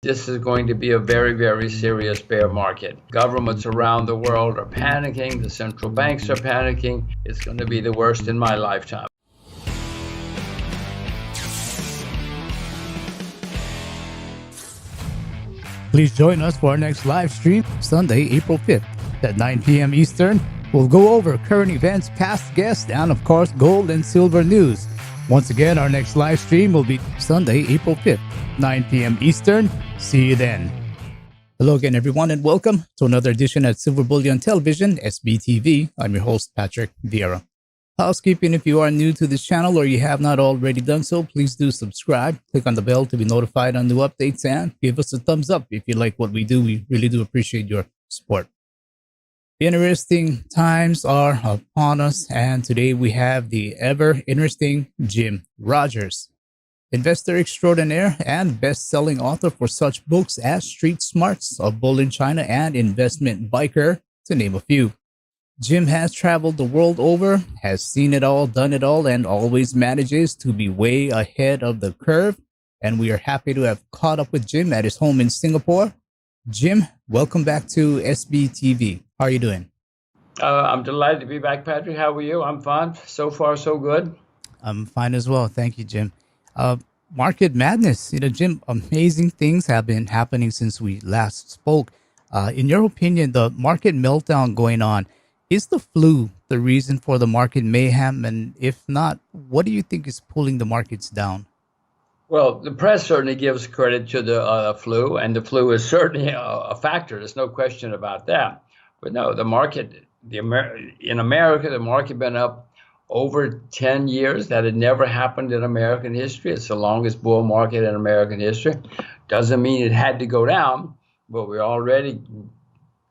This is going to be a very, very serious bear market. Governments around the world are panicking. The central banks are panicking. It's going to be the worst in my lifetime. Please join us for our next live stream, Sunday, April 5th at 9 p.m. Eastern. We'll go over current events, past guests, and of course, gold and silver news. Once again, our next live stream will be Sunday, April 5th, 9 p.m. Eastern. See you then. Hello again, everyone, and welcome to another edition at Silver Bullion Television, SBTV. I'm your host, Patrick Vieira. Housekeeping: if you are new to this channel or you have not already done so, please do subscribe. Click on the bell to be notified on new updates and give us a thumbs up if you like what we do. We really do appreciate your support. Interesting times are upon us, and today we have the ever interesting Jim Rogers, investor extraordinaire and best-selling author for such books as Street Smarts, A Bull in China, and Investment Biker, to name a few. Jim has traveled the world over, has seen it all, done it all, and always manages to be way ahead of the curve. And we are happy to have caught up with Jim at his home in Singapore. Jim, welcome back to SBTV. How are you doing? I'm delighted to be back, Patrick. How are you? I'm fine. So far, so good. I'm fine as well. Thank you, Jim. Market madness. Jim, amazing things have been happening since we last spoke. In your opinion, the market meltdown going on, is the flu the reason for the market mayhem? And if not, what do you think is pulling the markets down? Well, the press certainly gives credit to the flu, and the flu is certainly a factor. There's no question about that. But no, the market, in America, the market been up over 10 years. That had never happened in American history. It's the longest bull market in American history. Doesn't mean it had to go down, but we're already,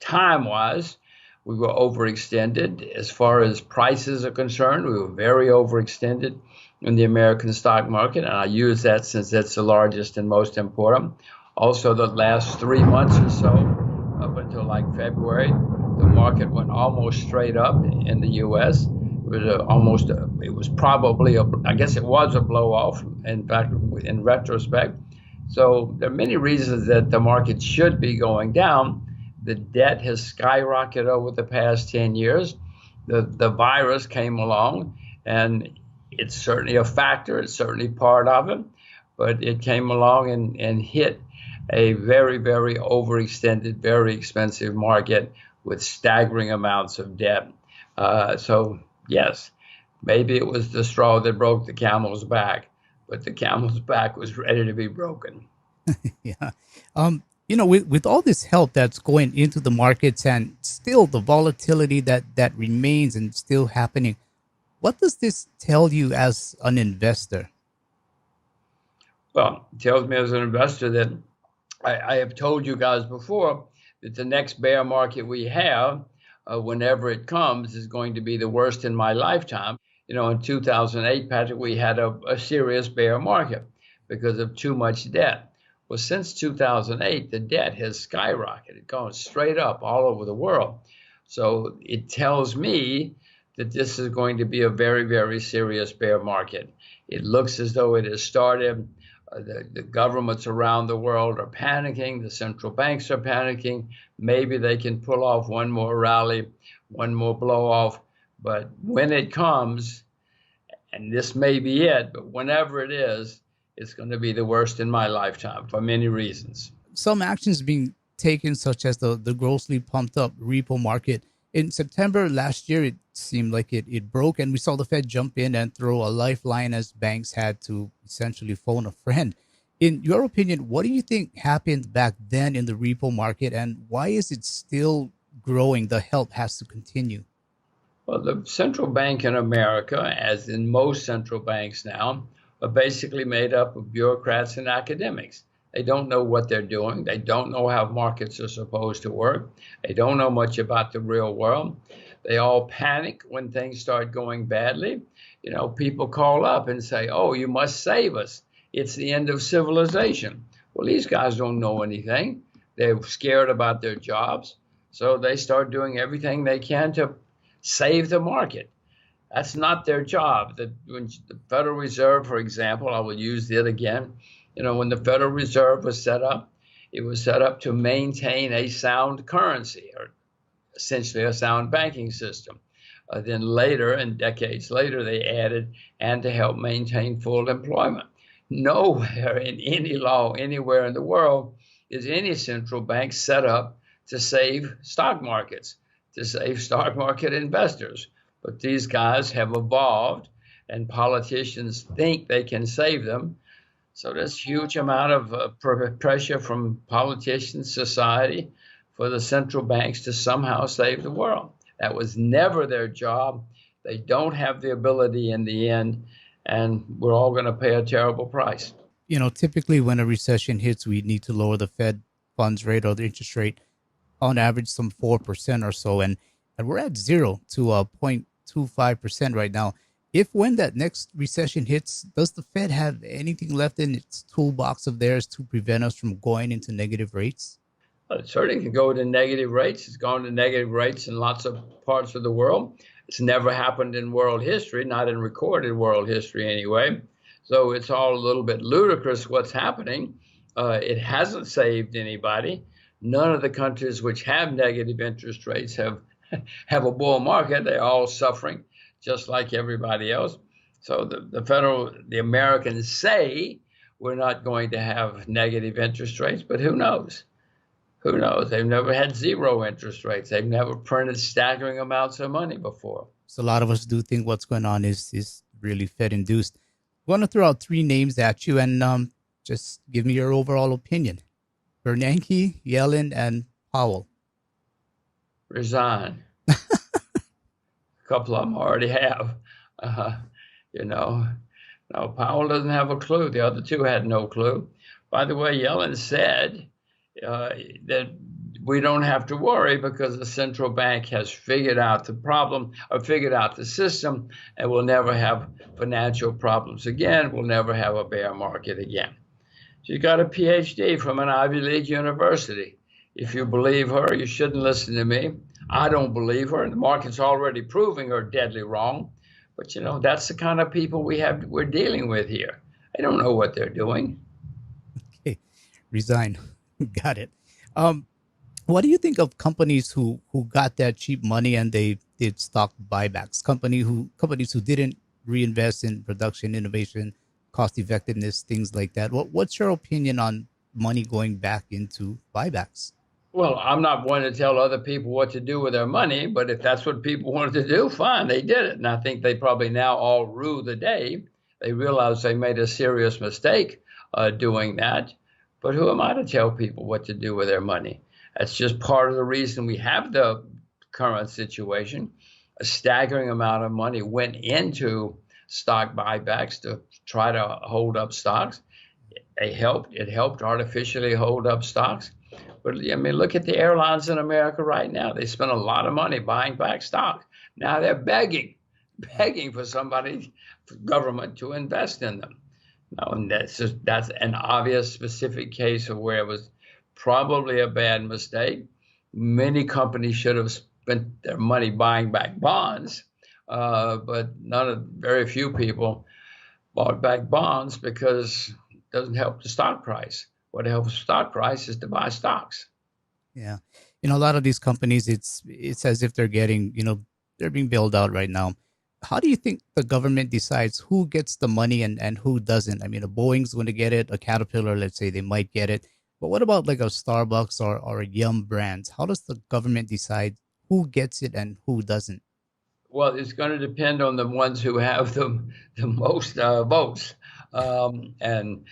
time-wise, we were overextended. As far as prices are concerned, we were very overextended in the American stock market, and I use that since that's the largest and most important. Also, the last 3 months or so, up until like February, the market went almost straight up in the U.S. It was probably I guess it was a blow off, in fact, in retrospect. So there are many reasons that the market should be going down. The debt has skyrocketed over the past 10 years. The virus came along, and it's certainly a factor. It's certainly part of it. But it came along and hit a very, very overextended, very expensive market with staggering amounts of debt. So, yes, maybe it was the straw that broke the camel's back, but the camel's back was ready to be broken. Yeah. With all this help that's going into the markets and still the volatility that remains and still happening, what does this tell you as an investor? Well, it tells me as an investor that I have told you guys before that the next bear market we have, whenever it comes, is going to be the worst in my lifetime. In 2008, Patrick, we had a serious bear market because of too much debt. Well, since 2008, the debt has skyrocketed, gone straight up all over the world. So it tells me that this is going to be a very, very serious bear market. It looks as though it has started. The governments around the world are panicking. The central banks are panicking. Maybe they can pull off one more rally, one more blow off. But when it comes, and this may be it, but whenever it is, it's going to be the worst in my lifetime for many reasons. Some actions being taken, such as the grossly pumped up repo market. In September last year, it seemed like it broke, and we saw the Fed jump in and throw a lifeline as banks had to essentially phone a friend. In your opinion, what do you think happened back then in the repo market, and why is it still growing? The help has to continue. Well, the central bank in America, as in most central banks now, are basically made up of bureaucrats and academics. They don't know what they're doing. They don't know how markets are supposed to work. They don't know much about the real world. They all panic when things start going badly. People call up and say, "Oh, you must save us. It's the end of civilization." Well, these guys don't know anything. They're scared about their jobs. So they start doing everything they can to save the market. That's not their job. When the Federal Reserve, for example, I will use it again. When the Federal Reserve was set up, It was set up to maintain a sound currency, or essentially a sound banking system. Then later, and decades later, they added, and to help maintain full employment. Nowhere in any law, anywhere in the world, is any central bank set up to save stock markets, to save stock market investors. But these guys have evolved, and politicians think they can save them. So there's huge amount of pressure from politicians, society, for the central banks to somehow save the world. That was never their job. They don't have the ability in the end, and we're all going to pay a terrible price. Typically when a recession hits, we need to lower the Fed funds rate or the interest rate on average some 4% or so. And we're at 0 to 0.25% right now. If when that next recession hits, does the Fed have anything left in its toolbox of theirs to prevent us from going into negative rates? It certainly can go to negative rates. It's gone to negative rates in lots of parts of the world. It's never happened in world history, not in recorded world history anyway. So it's all a little bit ludicrous what's happening. It hasn't saved anybody. None of the countries which have negative interest rates have a bull market. They're all suffering just like everybody else. So the Americans say we're not going to have negative interest rates, but who knows? Who knows? They've never had zero interest rates. They've never printed staggering amounts of money before. So a lot of us do think what's going on is really Fed induced. I'm going to throw out 3 names at you and just give me your overall opinion. Bernanke, Yellen, and Powell. Resign. A couple of them already have. No, Powell doesn't have a clue. The other 2 had no clue. By the way, Yellen said that we don't have to worry because the central bank has figured out the problem or figured out the system, and we'll never have financial problems again. We'll never have a bear market again. She's got a PhD from an Ivy League university. If you believe her, you shouldn't listen to me. I don't believe her, and the market's already proving her deadly wrong. But that's the kind of people we're dealing with here. I don't know what they're doing. Okay, resign. Got it. What do you think of companies who got that cheap money and they did stock buybacks? Companies who didn't reinvest in production, innovation, cost effectiveness, things like that. What's your opinion on money going back into buybacks? Well, I'm not one to tell other people what to do with their money, but if that's what people wanted to do, fine, they did it. And I think they probably now all rue the day. They realize they made a serious mistake doing that. But who am I to tell people what to do with their money? That's just part of the reason we have the current situation. A staggering amount of money went into stock buybacks to try to hold up stocks. It helped artificially hold up stocks. But look at the airlines in America right now. They spend a lot of money buying back stock. Now they're begging for somebody, for government to invest in them. No, and that's an obvious specific case of where it was probably a bad mistake. Many companies should have spent their money buying back bonds, but very few people bought back bonds because it doesn't help the stock price. What helps the stock price is to buy stocks. Yeah. A lot of these companies, it's as if they're getting, they're being bailed out right now. How do you think the government decides who gets the money and who doesn't? A Boeing's going to get it, a Caterpillar, let's say, they might get it. But what about like a Starbucks or a Yum Brands? How does the government decide who gets it and who doesn't? Well, it's going to depend on the ones who have the most votes. And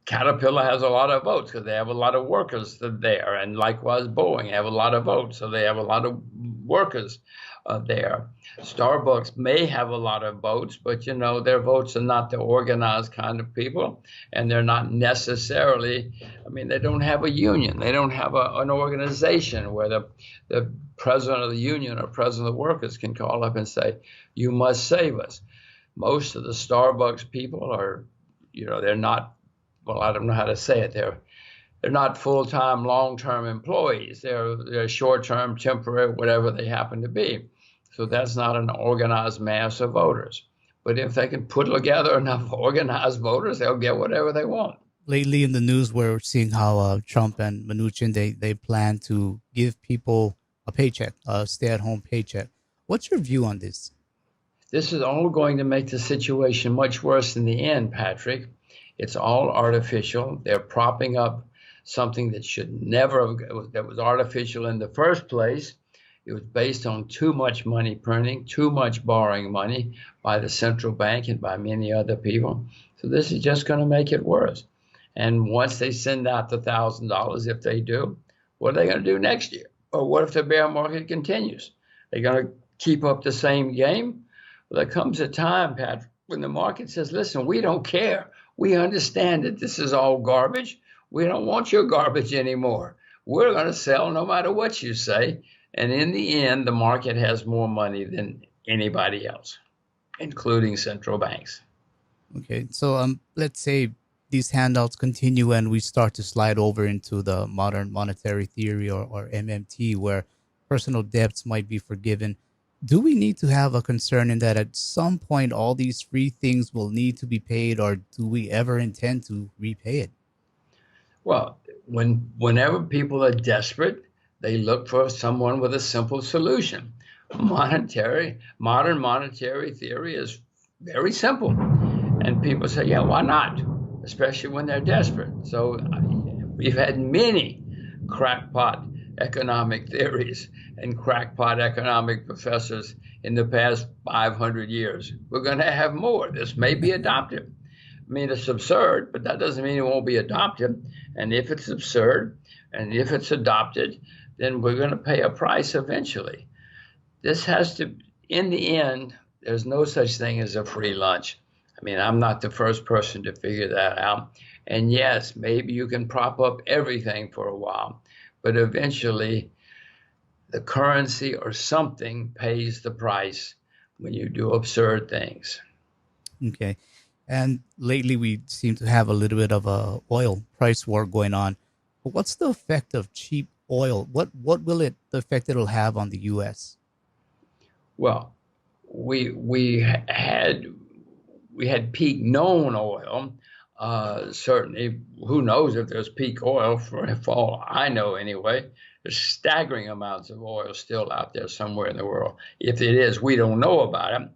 Caterpillar has a lot of votes because they have a lot of workers there. And likewise, Boeing have a lot of votes, so they have a lot of workers there. Starbucks may have a lot of votes, but their votes are not the organized kind of people, and they're not necessarily. They don't have a union. They don't have an organization where the president of the union or president of the workers can call up and say, "You must save us." Most of the Starbucks people are, they're not. Well, I don't know how to say it. They're not full-time, long-term employees. They're short-term, temporary, whatever they happen to be. So that's not an organized mass of voters. But if they can put together enough organized voters, they'll get whatever they want. lately in the news, we're seeing how Trump and Mnuchin they plan to give people a paycheck, a stay-at-home paycheck. What's your view on this? This is all going to make the situation much worse in the end, Patrick. It's all artificial. They're propping up something that should never have, that was artificial in the first place. It was based on too much money printing, too much borrowing money by the central bank and by many other people. So this is just going to make it worse. And once they send out the $1,000, if they do, what are they going to do next year? Or what if the bear market continues? They're going to keep up the same game? Well, there comes a time, Patrick, when the market says, listen, we don't care. We understand that this is all garbage. We don't want your garbage anymore. We're going to sell no matter what you say. And in the end, the market has more money than anybody else, including central banks. Okay, so let's say these handouts continue and we start to slide over into the modern monetary theory or MMT, where personal debts might be forgiven. Do we need to have a concern in that at some point all these free things will need to be paid, or do we ever intend to repay it? Well, whenever people are desperate, they look for someone with a simple solution. Modern monetary theory is very simple. And people say, yeah, why not? Especially when they're desperate. So we've had many crackpot economic theories and crackpot economic professors in the past 500 years. We're going to have more. This may be adopted. I mean, it's absurd, but that doesn't mean it won't be adopted. And if it's absurd and if it's adopted, then we're going to pay a price eventually. This has to, in the end, there's no such thing as a free lunch. I mean, I'm not the first person to figure that out. And yes, maybe you can prop up everything for a while, but eventually the currency or something pays the price when you do absurd things. Okay. And lately we seem to have a little bit of a oil price war going on. But what's the effect of cheap oil? What will it the effect it'll have on the US? Well, we had peak known oil. Certainly, who knows if there's peak oil for all I know anyway. There's staggering amounts of oil still out there somewhere in the world. If it is, we don't know about it.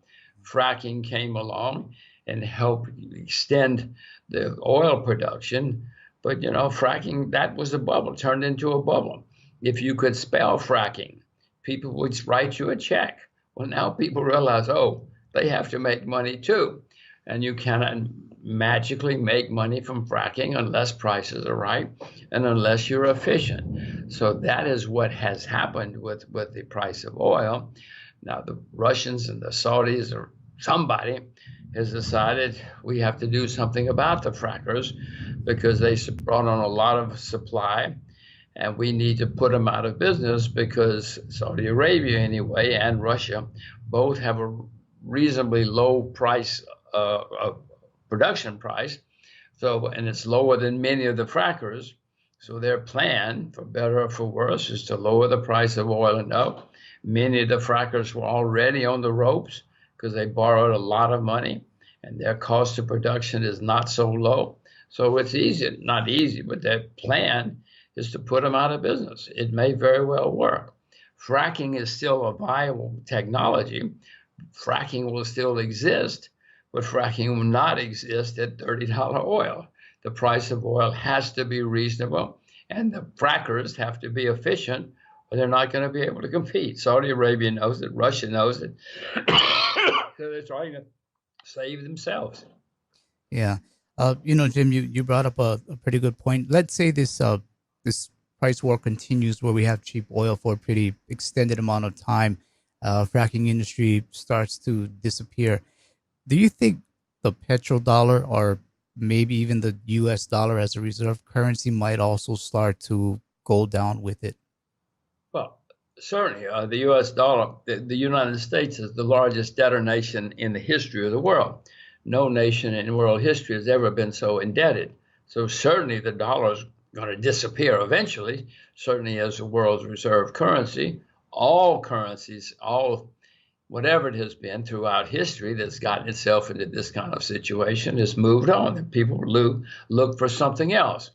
Fracking came along and helped extend the oil production. But, you know, fracking, that was a bubble, turned into a bubble. If you could spell fracking, people would write you a check. Well, now people realize, oh, they have to make money too. And you cannot magically make money from fracking unless prices are right and unless you're efficient. So that is what has happened with the price of oil. Now, the Russians and the Saudis or somebody has decided we have to do something about the frackers because they brought on a lot of supply and we need to put them out of business because Saudi Arabia anyway and Russia both have a reasonably low price production price. So, and it's lower than many of the frackers. So their plan, for better or for worse, is to lower the price of oil enough. Many of the frackers were already on the ropes because they borrowed a lot of money and their cost of production is not so low. So it's easy, not easy, but their plan is to put them out of business. It may very well work. Fracking is still a viable technology. Fracking will still exist, but fracking will not exist at $30 oil. The price of oil has to be reasonable, and the frackers have to be efficient, or they're not going to be able to compete. Saudi Arabia knows it. Russia knows it. So they're trying to save themselves. Yeah. Jim, you brought up a pretty good point. Let's say this price war continues where we have cheap oil for a pretty extended amount of time. Fracking industry starts to disappear. Do you think the petrodollar or maybe even the US dollar as a reserve currency might also start to go down with it? Well, certainly, the U.S. dollar, the United States is the largest debtor nation in the history of the world. No nation in world history has ever been so indebted. So certainly the dollar is going to disappear eventually, certainly as the world's reserve currency. All currencies, all whatever it has been throughout history that's gotten itself into this kind of situation has moved on, and people look for something else.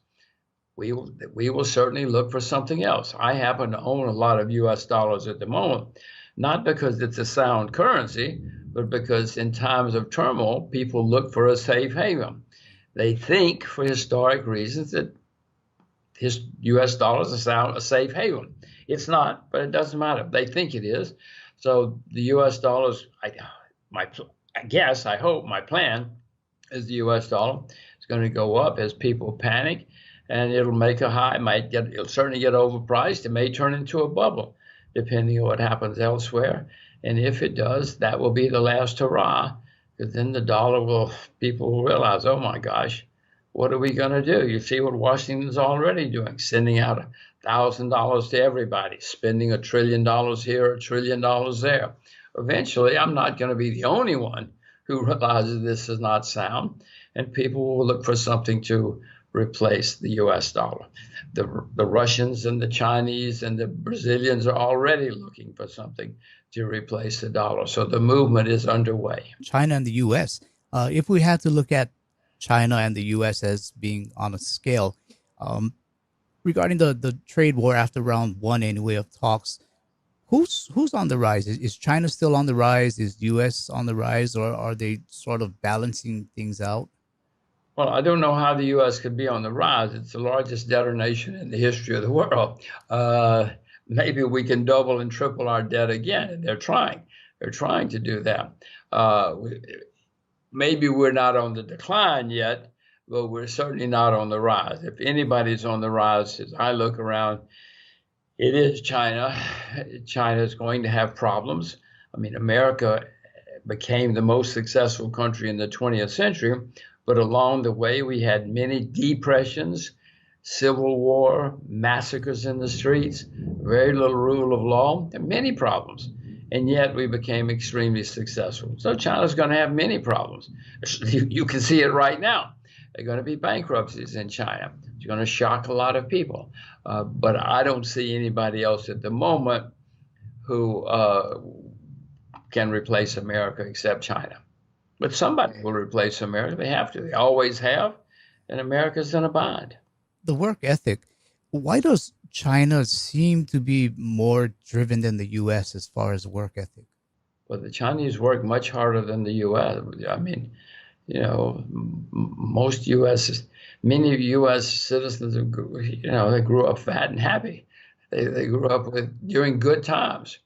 We will certainly look for something else. I happen to own a lot of U.S. dollars at the moment, not because it's a sound currency, but because in times of turmoil, people look for a safe haven. They think, for historic reasons, that his U.S. dollars are a safe haven. It's not, but it doesn't matter. They think it is. So the U.S. dollars, I guess, I hope, my plan is the U.S. dollar is going to go up as people panic, and it'll make a high. It'll certainly get overpriced. It may turn into a bubble, depending on what happens elsewhere. And if it does, that will be the last hurrah, because then people will realize, oh my gosh, what are we going to do? You see what Washington's already doing, sending out $1,000 to everybody, spending $1 trillion here, $1 trillion there. Eventually, I'm not going to be the only one who realizes this is not sound, and people will look for something to replace the U.S. dollar. The Russians and the Chinese and the Brazilians are already looking for something to replace the dollar. So the movement is underway. China and the U.S. If we had to look at China and the U.S. as being on a scale, regarding the trade war after round one anyway of talks, who's on the rise? Is China still on the rise? Is U.S. on the rise, or are they sort of balancing things out? Well, I don't know how the U.S. could be on the rise. It's the largest debtor nation in the history of the world. Maybe we can double and triple our debt again, and they're trying. They're trying to do that. Maybe we're not on the decline yet, but we're certainly not on the rise. If anybody's on the rise, as I look around, it is China. China is going to have problems. I mean, America became the most successful country in the 20th century, but along the way, we had many depressions, civil war, massacres in the streets, very little rule of law, and many problems. And yet we became extremely successful. So China's going to have many problems. You can see it right now. There are going to be bankruptcies in China. It's going to shock a lot of people. But I don't see anybody else at the moment who can replace America except China. But somebody will replace America. They have to. They always have. And America's in a bind. The work ethic, why does China seem to be more driven than the U.S. as far as work ethic? Well, the Chinese work much harder than the U.S. I mean, many U.S. citizens, they grew up fat and happy. They grew up during good times.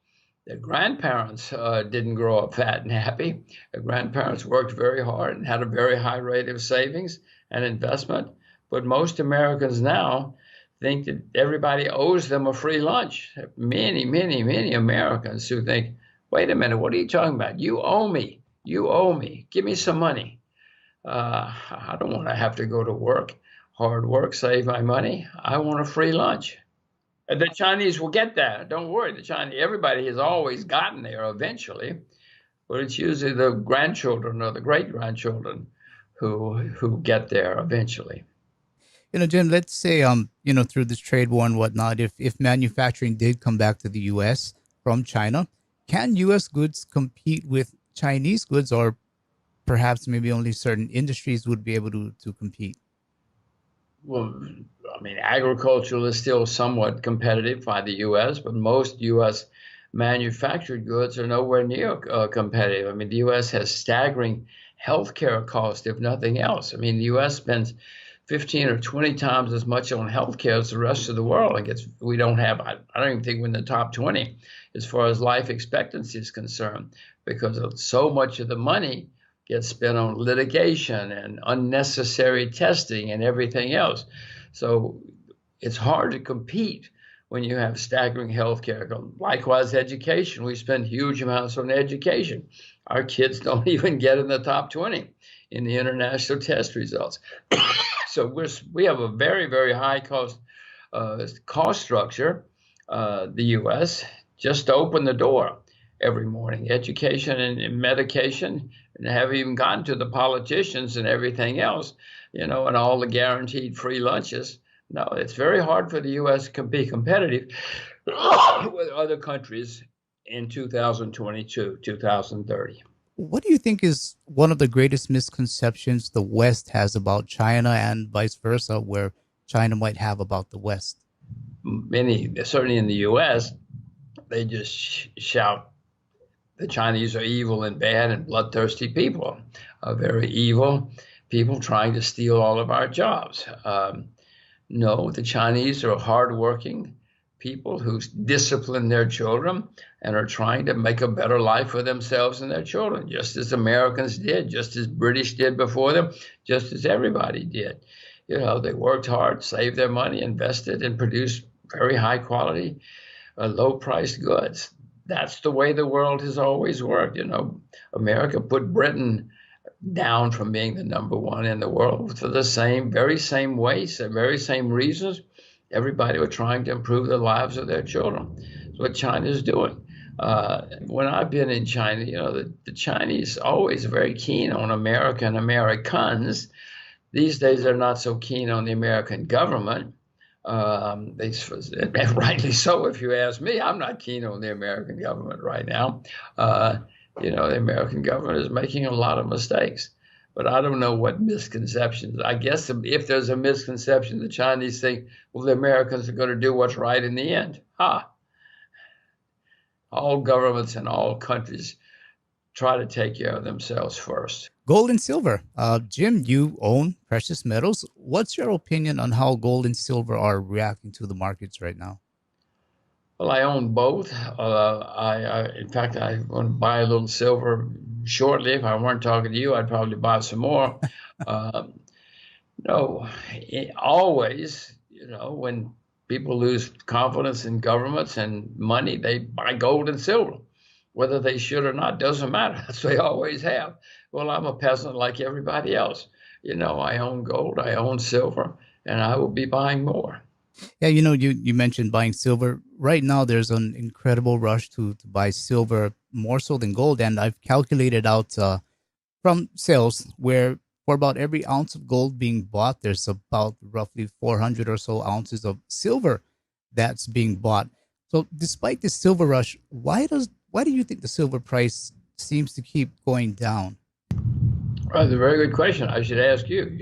Their grandparents didn't grow up fat and happy. Their grandparents worked very hard and had a very high rate of savings and investment. But most Americans now think that everybody owes them a free lunch. Many, many, many Americans who think, wait a minute, what are you talking about? You owe me. You owe me. Give me some money. I don't want to have to go to work, hard work, save my money. I want a free lunch. And the Chinese will get that. Don't worry. Everybody has always gotten there eventually, but it's usually the grandchildren or the great-grandchildren who get there eventually. Jim, let's say, through this trade war and whatnot, if manufacturing did come back to the U.S. from China, can U.S. goods compete with Chinese goods, or perhaps maybe only certain industries would be able to compete? Well, I mean, agriculture is still somewhat competitive by the U.S., but most U.S. manufactured goods are nowhere near competitive. I mean, the U.S. has staggering healthcare costs, if nothing else. I mean, the U.S. spends 15 or 20 times as much on healthcare as the rest of the world. I don't even think we're in the top 20 as far as life expectancy is concerned, because so much of the money gets spent on litigation and unnecessary testing and everything else. So it's hard to compete when you have staggering healthcare. Likewise, education. We spend huge amounts on education. Our kids don't even get in the top 20 in the international test results. So we have a very, very high cost structure, the U.S., just to open the door every morning. Education and medication, and haven't even gotten to the politicians and everything else, and all the guaranteed free lunches. No, it's very hard for the U.S. to be competitive with other countries in 2022, 2030. What do you think is one of the greatest misconceptions the West has about China and vice versa, where China might have about the West? Many, certainly in the U.S., they just shout the Chinese are evil and bad and bloodthirsty people, very evil people trying to steal all of our jobs. No, the Chinese are hardworking people who discipline their children and are trying to make a better life for themselves and their children, just as Americans did, just as British did before them, just as everybody did. You know, they worked hard, saved their money, invested, and produced very high quality, low priced goods. That's the way the world has always worked. You know, America put Britain down from being the number one in the world for the very same ways, the very same reasons. Everybody was trying to improve the lives of their children. That's what China is doing. When I've been in China, you know, the Chinese are always very keen on America and Americans. These days, they're not so keen on the American government. Rightly so, if you ask me. I'm not keen on the American government right now. You know, the American government is making a lot of mistakes, but I don't know what misconceptions. I guess if there's a misconception, the Chinese think, well, the Americans are going to do what's right in the end. All governments and all countries try to take care of themselves first. Gold and silver. Jim, you own precious metals. What's your opinion on how gold and silver are reacting to the markets right now? Well, I own both. In fact, I want to buy a little silver shortly. If I weren't talking to you, I'd probably buy some more. uh, no, always, you know, when people lose confidence in governments and money, they buy gold and silver. Whether they should or not doesn't matter. That's what they always have. Well, I'm a peasant like everybody else. You know, I own gold, I own silver, and I will be buying more. Yeah, you know, you mentioned buying silver. Right now, there's an incredible rush to buy silver more so than gold. And I've calculated out from sales where for about every ounce of gold being bought, there's about roughly 400 or so ounces of silver that's being bought. So despite this silver rush, why do you think the silver price seems to keep going down? Well, that's a very good question. I should ask you.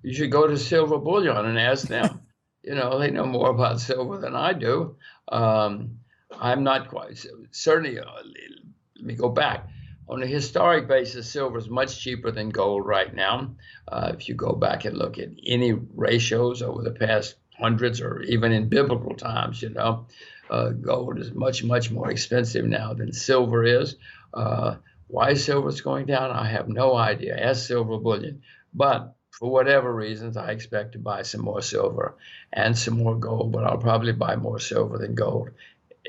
You should go to Silver Bullion and ask them. You know, they know more about silver than I do. I'm not quite certainly. Let me go back. On a historic basis, silver is much cheaper than gold right now. If you go back and look at any ratios over the past hundreds or even in biblical times, you know, gold is much, much more expensive now than silver is. Why silver is going down, I have no idea. Ask Silver Bullion. But for whatever reasons, I expect to buy some more silver and some more gold, but I'll probably buy more silver than gold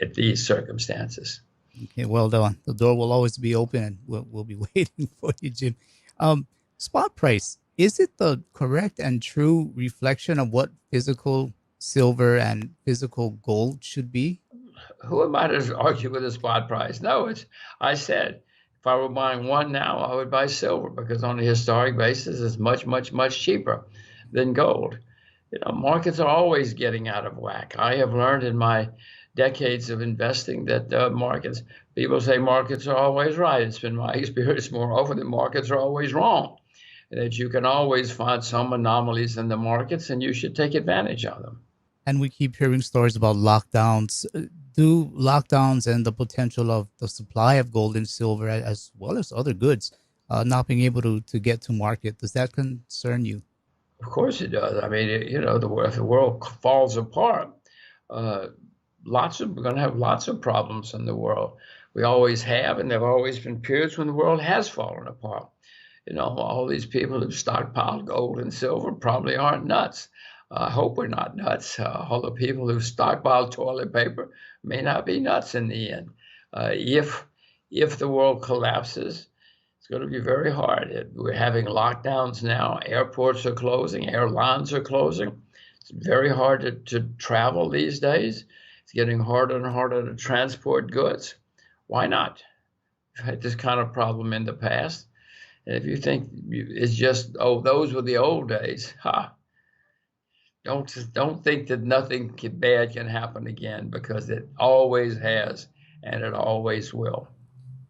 at these circumstances. Okay, well done. The door will always be open, and we'll be waiting for you, Jim. Spot price, is it the correct and true reflection of what physical silver and physical gold should be? Who am I to argue with the spot price? No, I said, if I were buying one now, I would buy silver because on a historic basis, it's much, much, much cheaper than gold. You know, markets are always getting out of whack. I have learned in my decades of investing that people say markets are always right. It's been my experience more often that markets are always wrong, and that you can always find some anomalies in the markets and you should take advantage of them. And we keep hearing stories about lockdowns. Do lockdowns and the potential of the supply of gold and silver, as well as other goods, not being able to get to market, does that concern you? Of course it does. I mean, you know, if the world falls apart, uh, we're going to have lots of problems in the world. We always have, and there have always been periods when the world has fallen apart. You know, all these people who stockpiled gold and silver probably aren't nuts. I hope we're not nuts. All the people who stockpile toilet paper may not be nuts in the end. If the world collapses, it's going to be very hard. We're having lockdowns now. Airports are closing. Airlines are closing. It's very hard to travel these days. It's getting harder and harder to transport goods. Why not? We've had this kind of problem in the past. And if you think it's just, oh, those were the old days, don't think that bad can happen again, because it always has, and it always will.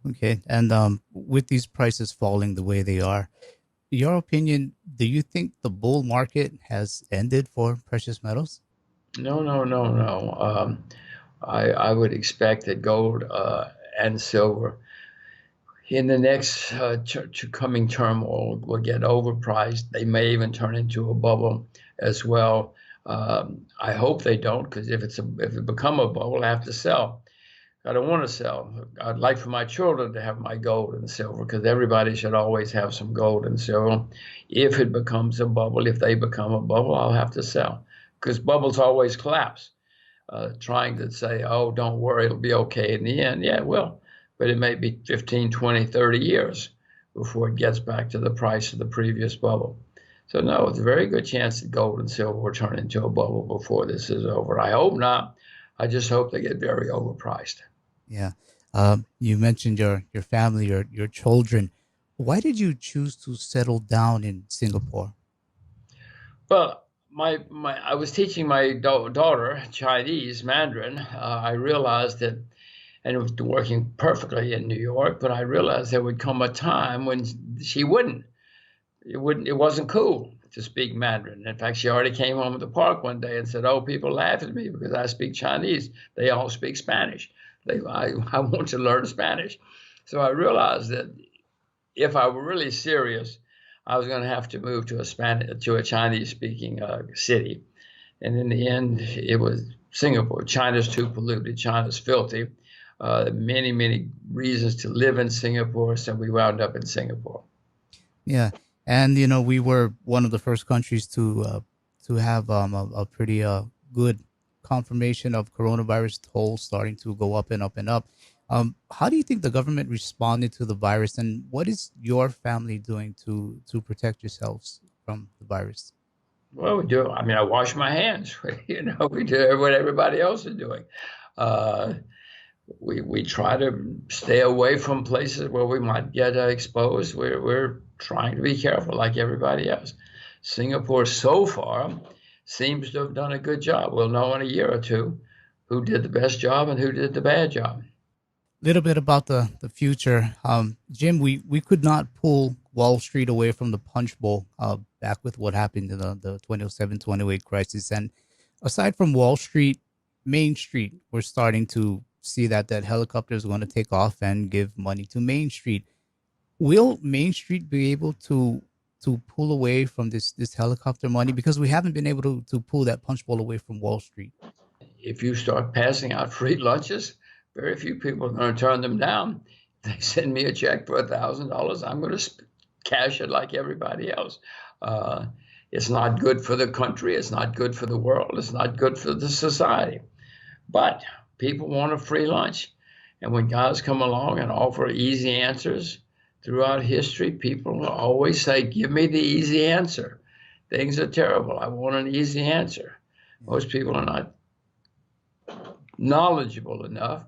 Okay. And with these prices falling the way they are, your opinion, do you think the bull market has ended for precious metals? No, no, no, no. I would expect that gold and silver in the next coming turmoil will get overpriced. They may even turn into a bubble as well. I hope they don't, because if it become a bubble, I have to sell. I don't want to sell. I'd like for my children to have my gold and silver, because everybody should always have some gold and silver. If it becomes a bubble, if they become a bubble, I'll have to sell, because bubbles always collapse. Trying to say, oh, don't worry, it'll be okay in the end. Yeah, it will. But it may be 15, 20, 30 years before it gets back to the price of the previous bubble. So, no, it's a very good chance that gold and silver will turn into a bubble before this is over. I hope not. I just hope they get very overpriced. Yeah. You mentioned your family, your children. Why did you choose to settle down in Singapore? Well, I was teaching my daughter Chinese Mandarin. I realized that, and it was working perfectly in New York, but I realized there would come a time when she wouldn't. It wasn't cool to speak Mandarin. In fact, she already came home from the park one day and said, "Oh, people laugh at me because I speak Chinese. They all speak Spanish. I want to learn Spanish." So I realized that if I were really serious, I was going to have to move to a Chinese speaking city. And in the end, it was Singapore. China's too polluted. China's filthy. Many reasons to live in Singapore, so we wound up in Singapore. Yeah, and we were one of the first countries to have a pretty good confirmation of coronavirus tolls starting to go up and up and up. How do you think the government responded to the virus, and what is your family doing to protect yourselves from the virus? Well, we do. I mean, I wash my hands. We do what everybody else is doing. Uh, we try to stay away from places where we might get exposed. We're trying to be careful, like everybody else. Singapore so far seems to have done a good job. We'll know in a year or two who did the best job and who did the bad job. Little bit about the future. Jim, we could not pull Wall Street away from the punch bowl back with what happened in the 2007 2008 crisis. And aside from Wall Street, Main Street, we're starting to see that helicopters are going to take off and give money to Main Street. Will Main Street be able to pull away from this helicopter money? Because we haven't been able to pull that punch bowl away from Wall Street. If you start passing out free lunches, very few people are going to turn them down. If they send me a check for $1,000, I'm going to cash it like everybody else. Uh, it's not good for the country. It's not good for the world. It's not good for the society. But people want a free lunch. And when guys come along and offer easy answers throughout history, people always say, "Give me the easy answer. Things are terrible. I want an easy answer." Most people are not knowledgeable enough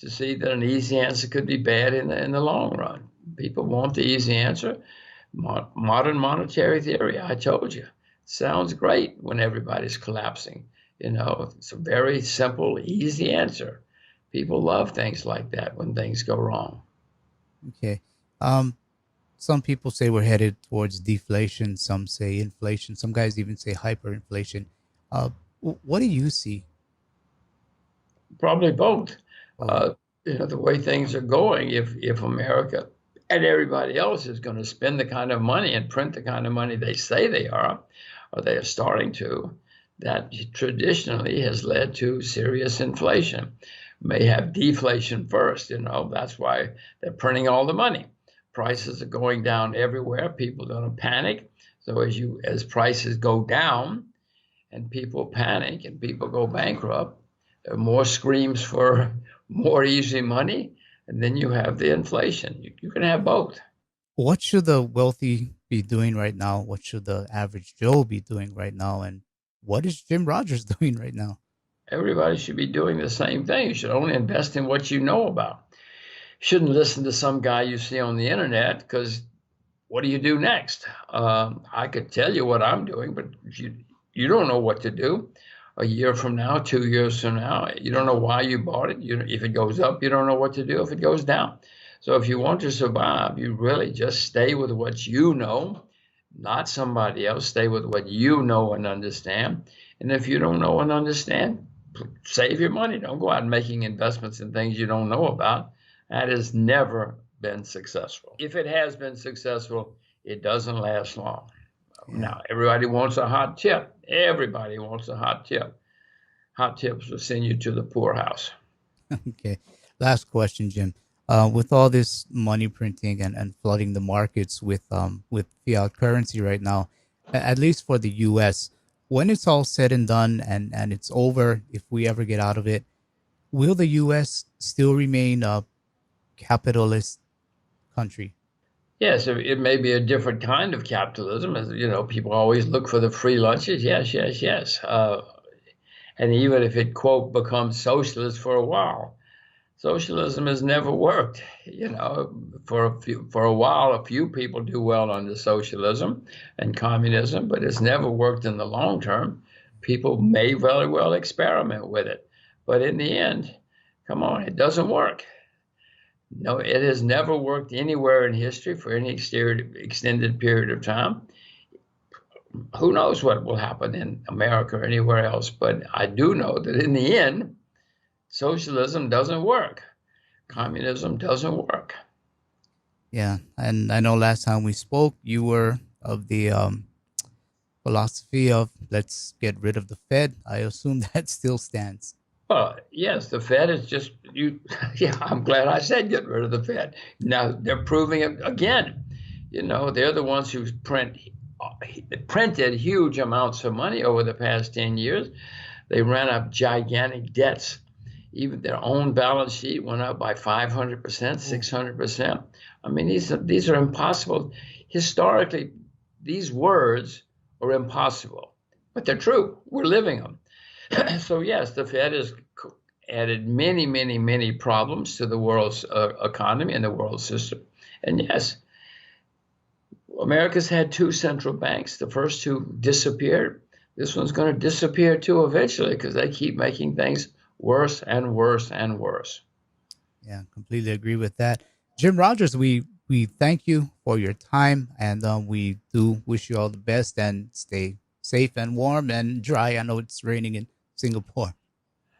to see that an easy answer could be bad in the long run. People want the easy answer. Modern monetary theory, I told you, sounds great when everybody's collapsing. It's a very simple, easy answer. People love things like that when things go wrong. Okay. Um, some people say we're headed towards deflation. Some say inflation. Some guys even say hyperinflation. Uh, what do you see? Probably both. Oh, Uh, the way things are going, if America and everybody else is going to spend the kind of money and print the kind of money they say they are, or they are starting to, that traditionally has led to serious inflation. May have deflation first, that's why they're printing all the money. Prices are going down everywhere. People are going to panic. So as prices go down and people panic and people go bankrupt, there are more screams for more easy money, and then you have the inflation. You can have both. what should the wealthy be doing right now? What should the average Joe be doing right now? And what is Jim Rogers doing right now? Everybody should be doing the same thing. You should only invest in what you know about. You shouldn't listen to some guy you see on the internet, because what do you do next? I could tell you what I'm doing, but you don't know what to do. A year from now, 2 years from now, you don't know why you bought it. If it goes up, you don't know what to do if it goes down. So if you want to survive, you really just stay with what you know, not somebody else. Stay with what you know and understand. And if you don't know and understand, save your money. Don't go out making investments in things you don't know about. That has never been successful. If it has been successful, it doesn't last long. Now, everybody wants a hot tip. Everybody wants a hot tip. Hot tips will send you to the poorhouse. Okay. Last question, Jim. With all this money printing and flooding the markets with fiat currency right now, at least for the U.S., when it's all said and done and it's over, if we ever get out of it, will the U.S. still remain a capitalist country? Yes, it may be a different kind of capitalism. As you know, people always look for the free lunches. Yes, yes, yes. And even if it, quote, becomes socialist for a while, socialism has never worked. You know, for a while, a few people do well under socialism and communism, but it's never worked in the long term. People may very well experiment with it, but in the end, come on, it doesn't work. No, it has never worked anywhere in history for any extended period of time. Who knows what will happen in America or anywhere else, but I do know that in the end, socialism doesn't work. Communism doesn't work. Yeah, and I know last time we spoke, you were of the philosophy of let's get rid of the Fed. I assume that still stands. Yes, the Fed is just you. Yeah, I'm glad I said get rid of the Fed. Now they're proving it again. You know, they're the ones who printed huge amounts of money over the past 10 years. They ran up gigantic debts. Even their own balance sheet went up by 500%, 600%. I mean, these are impossible. Historically, these words are impossible, but they're true. We're living them. So yes, the Fed has added many, many, many problems to the world's economy and the world system. And yes, America's had two central banks. The first two disappeared. This one's going to disappear too eventually because they keep making things worse and worse and worse. Yeah, completely agree with that. Jim Rogers, we thank you for your time, and we do wish you all the best and stay safe and warm and dry. I know it's raining in Singapore.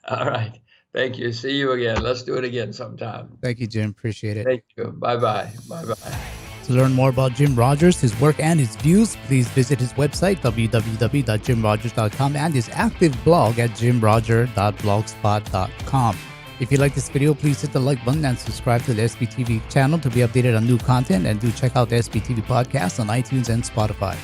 All right. Thank you. See you again. Let's do it again sometime. Thank you, Jim. Appreciate it. Thank you. Bye-bye. Bye-bye. To learn more about Jim Rogers, his work, and his views, please visit his website, www.jimrogers.com, and his active blog at jimroger.blogspot.com. If you like this video, please hit the like button and subscribe to the SBTV channel to be updated on new content, and do check out the SBTV podcast on iTunes and Spotify.